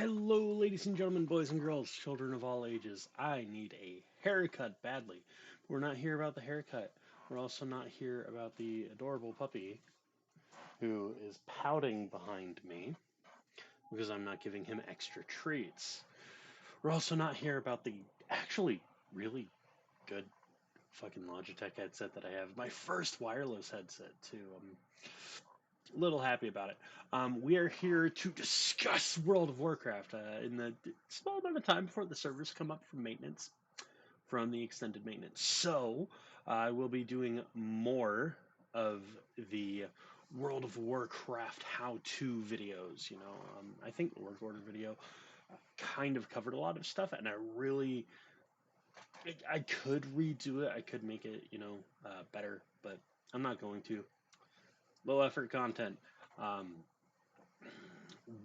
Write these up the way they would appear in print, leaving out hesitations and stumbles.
Hello, ladies and gentlemen, boys and girls, children of all ages. I need a haircut badly. We're not here about the haircut. We're also not here about the adorable puppy who is pouting behind me because I'm not giving him extra treats. We're also not here about the actually really good fucking Logitech headset that I have. My first wireless headset, too. I'm a little happy about it. We are here to discuss World of Warcraft in the small amount of time before the servers come up from maintenance, from the extended maintenance. So I will be doing more of the World of Warcraft how-to videos. I think the work order video kind of covered a lot of stuff, and I could redo it. I could make it, better, but I'm not going to. Low effort content. Um,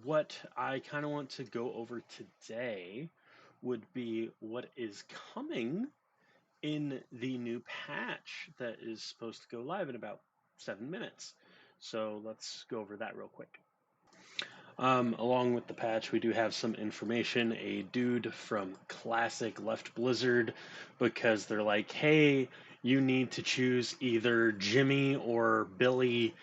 what I kind of want to go over today would be what is coming in the new patch that is supposed to go live in about 7 minutes. So let's go over that real quick. Along with the patch, we do have some information. A dude from Classic left Blizzard because they're like, hey, you need to choose either Jimmy or Billy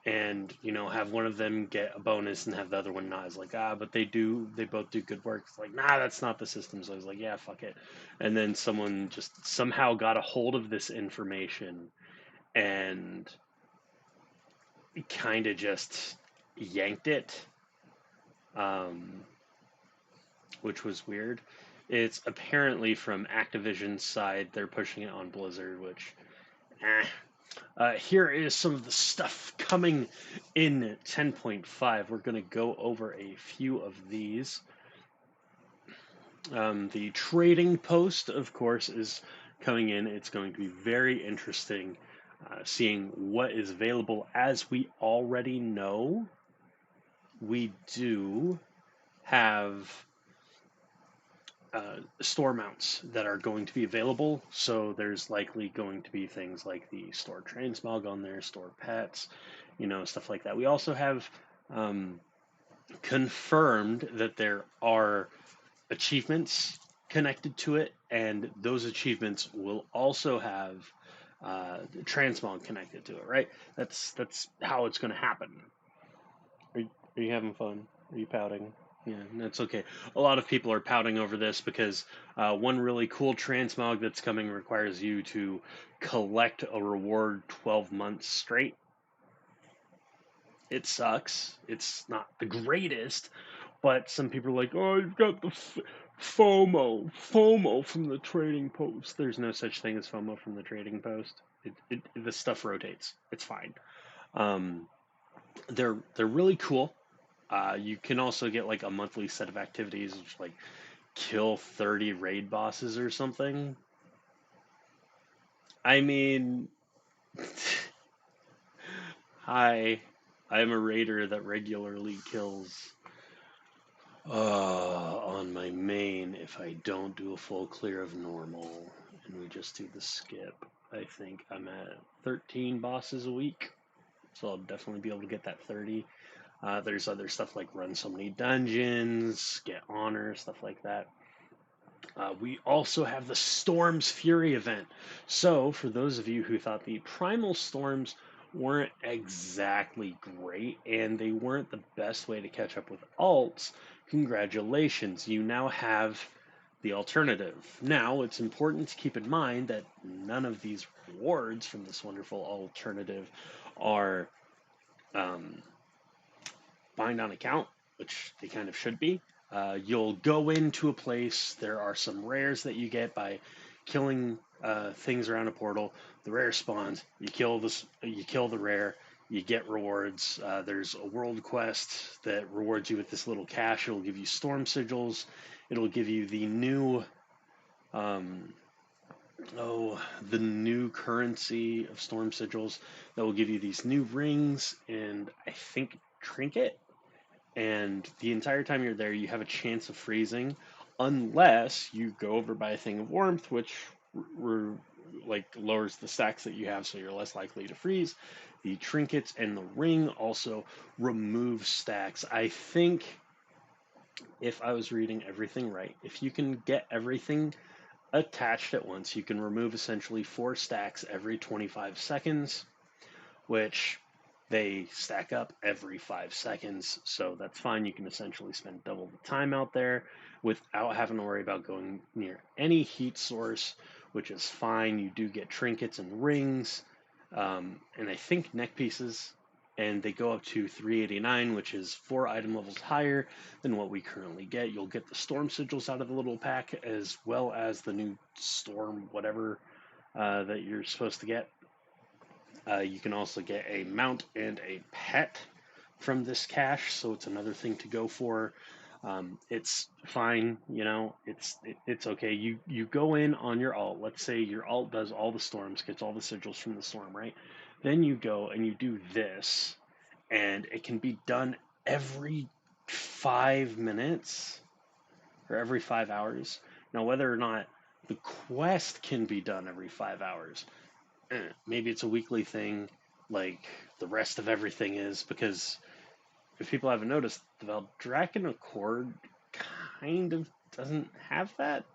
and have one of them get a bonus and have the other one not. Is like, but they both do good work. It's like, nah, that's not the system. So I was like, yeah, fuck it. And then someone just somehow got a hold of this information and kind of just yanked it, um, which was weird. It's apparently from Activision's side. They're pushing it on Blizzard, which, eh. Here is some of the stuff coming in 10.5. We're going to go over a few of these. The trading post, of course, is coming in. It's going to be very interesting seeing what is available. As we already know, we do have store mounts that are going to be available. So there's likely going to be things like the store transmog on there, store pets, stuff like that. We also have confirmed that there are achievements connected to it, and those achievements will also have transmog connected to it. Right? That's how it's going to happen. Are you having fun? Are you pouting? Yeah, that's okay. A lot of people are pouting over this because one really cool transmog that's coming requires you to collect a reward 12 months straight. It sucks. It's not the greatest, but some people are like, oh, you've got the FOMO from the trading post. There's no such thing as FOMO from the trading post. The stuff rotates. It's fine. Um, they're really cool. You can also get like a monthly set of activities, which like kill 30 raid bosses or something. I mean, hi, I'm a raider that regularly kills on my main if I don't do a full clear of normal and we just do the skip. I think I'm at 13 bosses a week, so I'll definitely be able to get that 30. There's other stuff like run so many dungeons, get honor, stuff like that. We also have the Storm's Fury event. So, for those of you who thought the Primal Storms weren't exactly great and they weren't the best way to catch up with alts, congratulations, you now have the alternative. Now, it's important to keep in mind that none of these rewards from this wonderful alternative are um, bind on account, which they kind of should be. You'll go into a place. There are some rares that you get by killing things around a portal. The rare spawns. You kill this. You kill the rare. You get rewards. There's a world quest that rewards you with this little cash. It'll give you storm sigils. It'll give you the new um, the new currency of storm sigils that will give you these new rings and I think trinket, and the entire time you're there, you have a chance of freezing, unless you go over by a thing of warmth, which like lowers the stacks that you have, so you're less likely to freeze. The trinkets and the ring also remove stacks. I think if I was reading everything right, if you can get everything attached at once, you can remove essentially 4 stacks every 25 seconds, which they stack up every 5 seconds. So that's fine. You can essentially spend double the time out there without having to worry about going near any heat source, which is fine. You do get trinkets and rings, and I think neck pieces, and they go up to 389, which is 4 item levels higher than what we currently get. You'll get the storm sigils out of the little pack, as well as the new storm whatever that you're supposed to get. You can also get a mount and a pet from this cache, so it's another thing to go for. It's fine, it's okay. You go in on your alt. Let's say your alt does all the storms, gets all the sigils from the storm, right? Then you go and you do this, and it can be done every 5 minutes or every 5 hours. Now, whether or not the quest can be done every 5 hours, maybe it's a weekly thing, like the rest of everything is, because if people haven't noticed, the Valdrakken Accord kind of doesn't have that.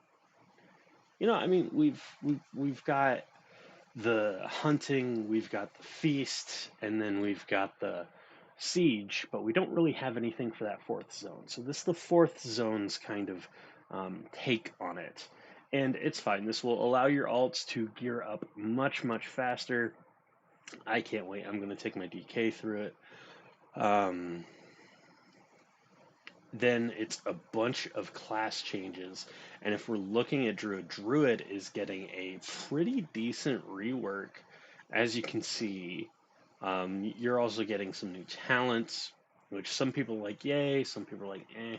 I mean, we've got the hunting, we've got the feast, and then we've got the siege, but we don't really have anything for that fourth zone. So this is the fourth zone's kind of take on it. And it's fine. This will allow your alts to gear up much, much faster. I can't wait. I'm going to take my DK through it. Then it's a bunch of class changes. And if we're looking at Druid, Druid is getting a pretty decent rework. As you can see, you're also getting some new talents, which some people like yay, some people are like eh.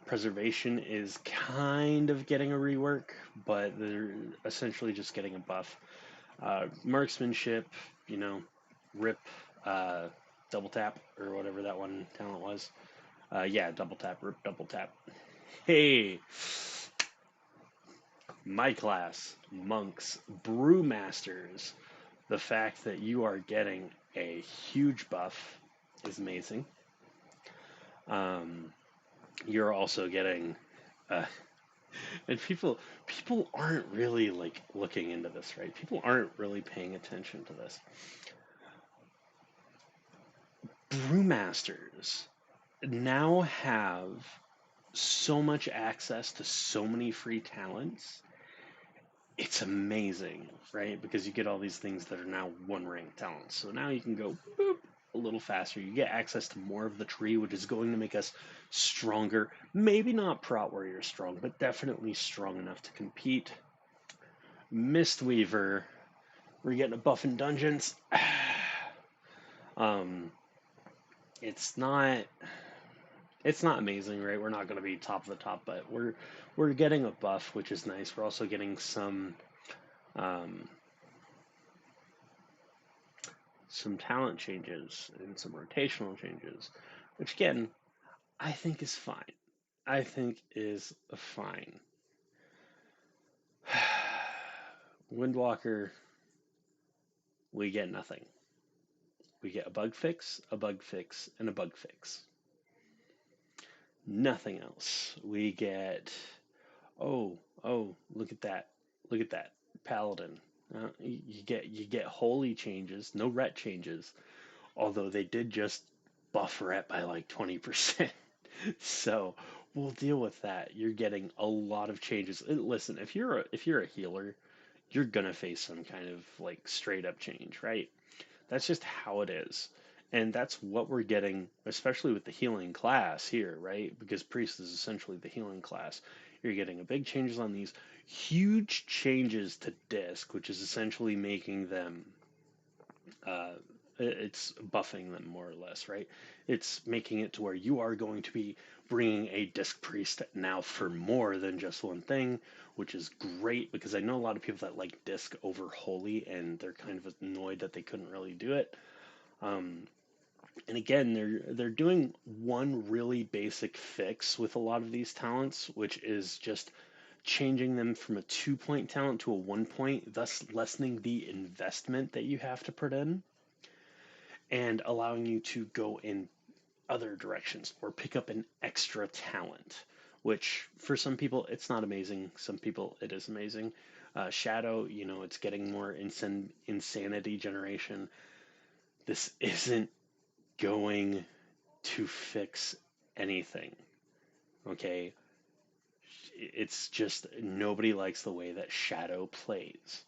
Preservation is kind of getting a rework, but they're essentially just getting a buff. Marksmanship, rip, uh, double tap, or whatever that one talent was. Yeah, double tap, rip, double tap. Hey, my class, monks, brewmasters. The fact that you are getting a huge buff is amazing. You're also getting, uh, and people aren't really like looking into this, right? People aren't really paying attention to this. Brewmasters now have so much access to so many free talents. It's amazing, right? Because you get all these things that are now one rank talents. So now you can go boop a little faster. You get access to more of the tree, which is going to make us stronger. Maybe not Prot Warrior strong, but definitely strong enough to compete. Mistweaver, we're getting a buff in dungeons. It's not amazing, right? We're not going to be top of the top, but we're getting a buff, which is nice. We're also getting some talent changes and some rotational changes, which again, I think is fine. I think is fine. Windwalker, we get nothing. We get a bug fix, and a bug fix. Nothing else. We get, oh, look at that. Look at that. Paladin. You get holy changes, no ret changes, although they did just buff ret by like 20%. So we'll deal with that. You're getting a lot of changes. Listen, if you're a healer, you're gonna face some kind of like straight up change, right? That's just how it is. And that's what we're getting, especially with the healing class here, right? Because priest is essentially the healing class. You're getting a big changes on these, huge changes to disc, which is essentially making them uh, it's buffing them more or less, right? It's making it to where you are going to be bringing a disc priest now for more than just one thing, which is great because I know a lot of people that like disc over holy and they're kind of annoyed that they couldn't really do it. And again, they're doing one really basic fix with a lot of these talents, which is just changing them from a 2 point talent to a 1 point, thus lessening the investment that you have to put in and allowing you to go and other directions or pick up an extra talent, which for some people it's not amazing. Some people it is amazing. Shadow, it's getting more insanity generation. This isn't going to fix anything. Okay, it's just nobody likes the way that Shadow plays.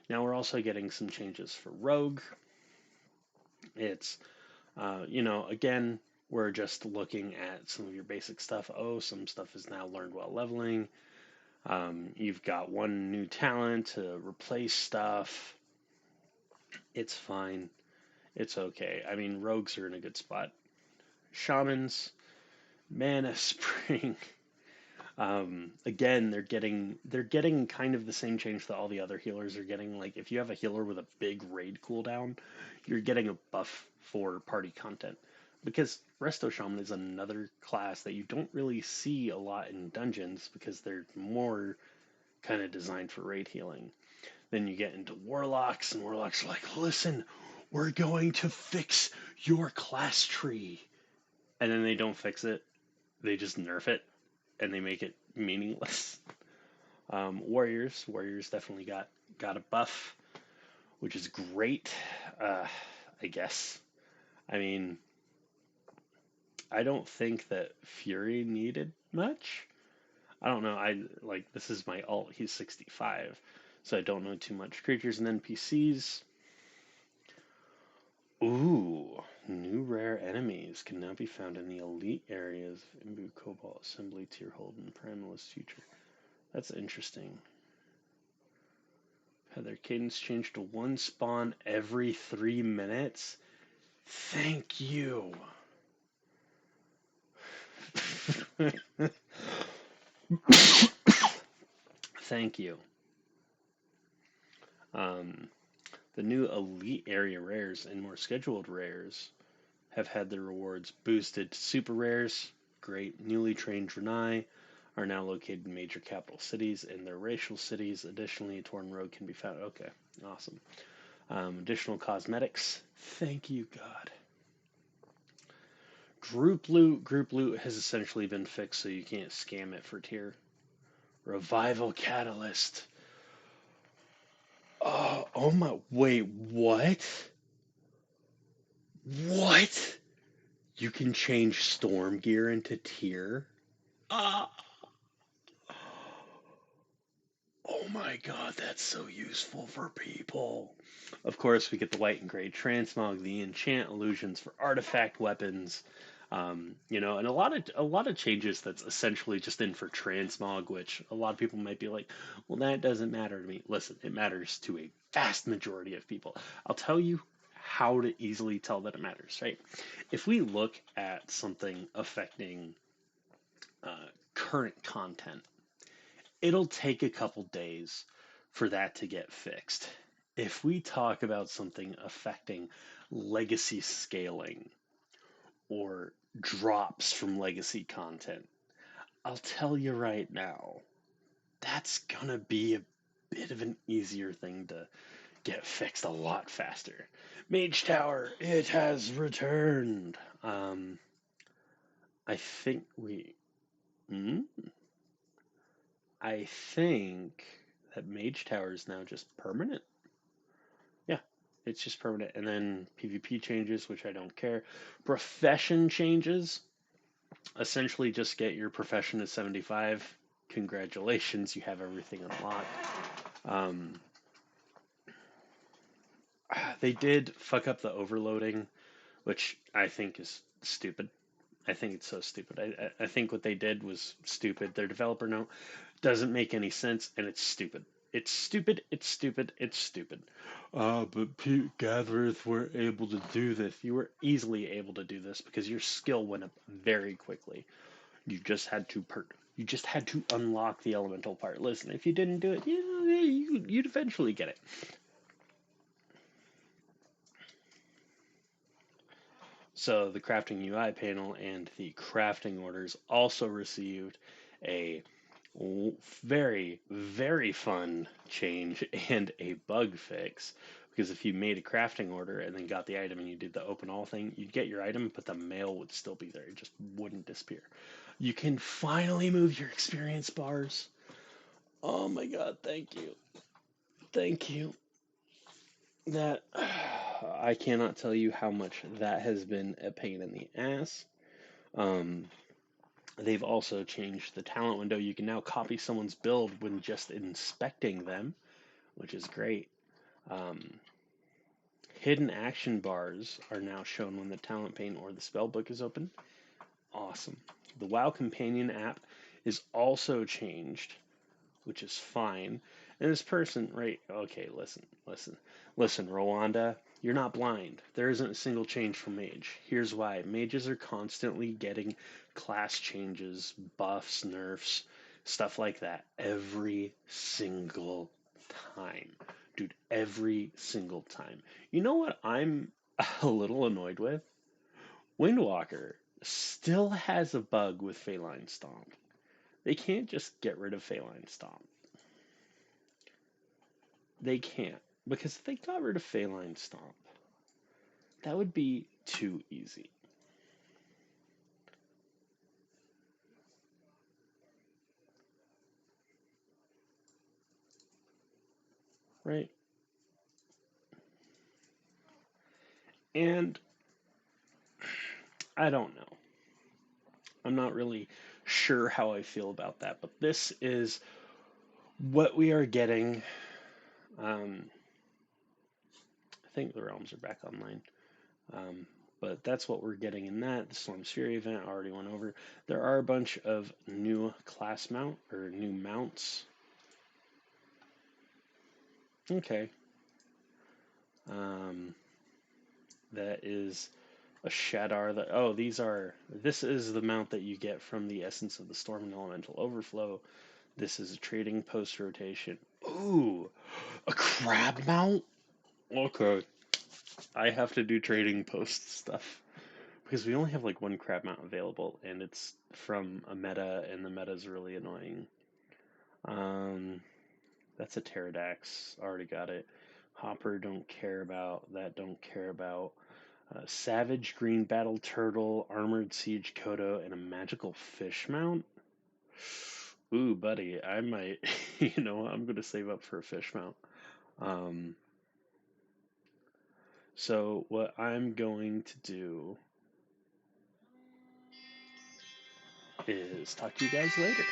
Now we're also getting some changes for Rogue. It's again, we're just looking at some of your basic stuff. Oh, some stuff is now learned while leveling. You've got one new talent to replace stuff. It's fine. It's okay. I mean, rogues are in a good spot. Shamans, Mana Spring. Again, they're getting kind of the same change that all the other healers are getting. Like if you have a healer with a big raid cooldown, you're getting a buff for party content. Because Resto Shaman is another class that you don't really see a lot in dungeons because they're more kind of designed for raid healing. Then you get into Warlocks, and Warlocks are like, listen, we're going to fix your class tree. And then they don't fix it, they just nerf it and they make it meaningless. Warriors definitely got a buff, which is great. I guess. I mean, I don't think that Fury needed much. I don't know. I like this is my alt. He's 65, so I don't know too much. Creatures and NPCs. Ooh, new rare enemies can now be found in the elite areas of Imbu Cobalt Assembly Tier Hold and Primalist Future. That's interesting. Had their cadence changed to one spawn every 3 minutes? Thank you. Thank you. Um, the new elite area rares and more scheduled rares have had their rewards boosted to super rares. Great. Newly trained Draenei are now located in major capital cities and their racial cities. Additionally, Torn Road can be found. Okay, awesome. Additional cosmetics. Thank you, God. Group loot has essentially been fixed, so you can't scam it for tier. Revival Catalyst. Oh my, wait, what? What? You can change storm gear into tier? Uh, oh my god, that's so useful for people. Of course, we get the white and gray transmog, the enchant illusions for artifact weapons, and a lot of changes that's essentially just in for transmog, which a lot of people might be like, well, that doesn't matter to me. Listen, it matters to a vast majority of people. I'll tell you how to easily tell that it matters, right? If we look at something affecting current content, it'll take a couple days for that to get fixed. If we talk about something affecting legacy scaling or drops from legacy content, I'll tell you right now, that's gonna be a bit of an easier thing to get fixed a lot faster. Mage Tower, it has returned. I think we. Hmm? I think that Mage Tower is now just permanent. Yeah, it's just permanent. And then PvP changes, which I don't care. Profession changes. Essentially, just get your profession to 75. Congratulations, you have everything unlocked. Um, they did fuck up the overloading, which I think is stupid. I think it's so stupid. I think what they did was stupid. Their developer note doesn't make any sense, and it's stupid. It's stupid. It's stupid. It's stupid. But gatherers were able to do this. You were easily able to do this because your skill went up very quickly. You just had to You just had to unlock the elemental part. Listen, if you didn't do it, you'd eventually get it. So the crafting UI panel and the crafting orders also received a very, very fun change and a bug fix. Because if you made a crafting order and then got the item and you did the open all thing, you'd get your item, but the mail would still be there. It just wouldn't disappear. You can finally move your experience bars. Oh my god, thank you. Thank you. That I cannot tell you how much that has been a pain in the ass. Um, they've also changed the talent window. You can now copy someone's build when just inspecting them, which is great. Um, hidden action bars are now shown when the talent pane or the spell book is open. Awesome. The WoW Companion app is also changed, which is fine. And this person, right? Okay, listen, Rwanda, you're not blind. There isn't a single change for mage. Here's why: mages are constantly getting class changes, buffs, nerfs, stuff like that every single time. Dude, every single time. You know what I'm a little annoyed with? Windwalker still has a bug with Feline Stomp. They can't just get rid of Feline Stomp. They can't. Because if they got rid of Feline Stomp, that would be too easy. Right? And I don't know. I'm not really sure how I feel about that, but this is what we are getting. I think the realms are back online. But that's what we're getting in that. The Storm Fury event I already went over. There are a bunch of new class mount or new mounts. Okay. That is a Shadar that, oh, this is the mount that you get from the Essence of the Storm and Elemental Overflow. This is a trading post rotation. Ooh, a crab mount? Okay. I have to do trading post stuff because we only have like one crab mount available and it's from a meta and the meta is really annoying. That's a Pterodax. Already got it. Hopper don't care about. That don't care about. Savage Green Battle Turtle, Armored Siege Kodo, and a Magical Fish Mount. Ooh, buddy, I might, I'm going to save up for a fish mount. Um, so, what I'm going to do is talk to you guys later.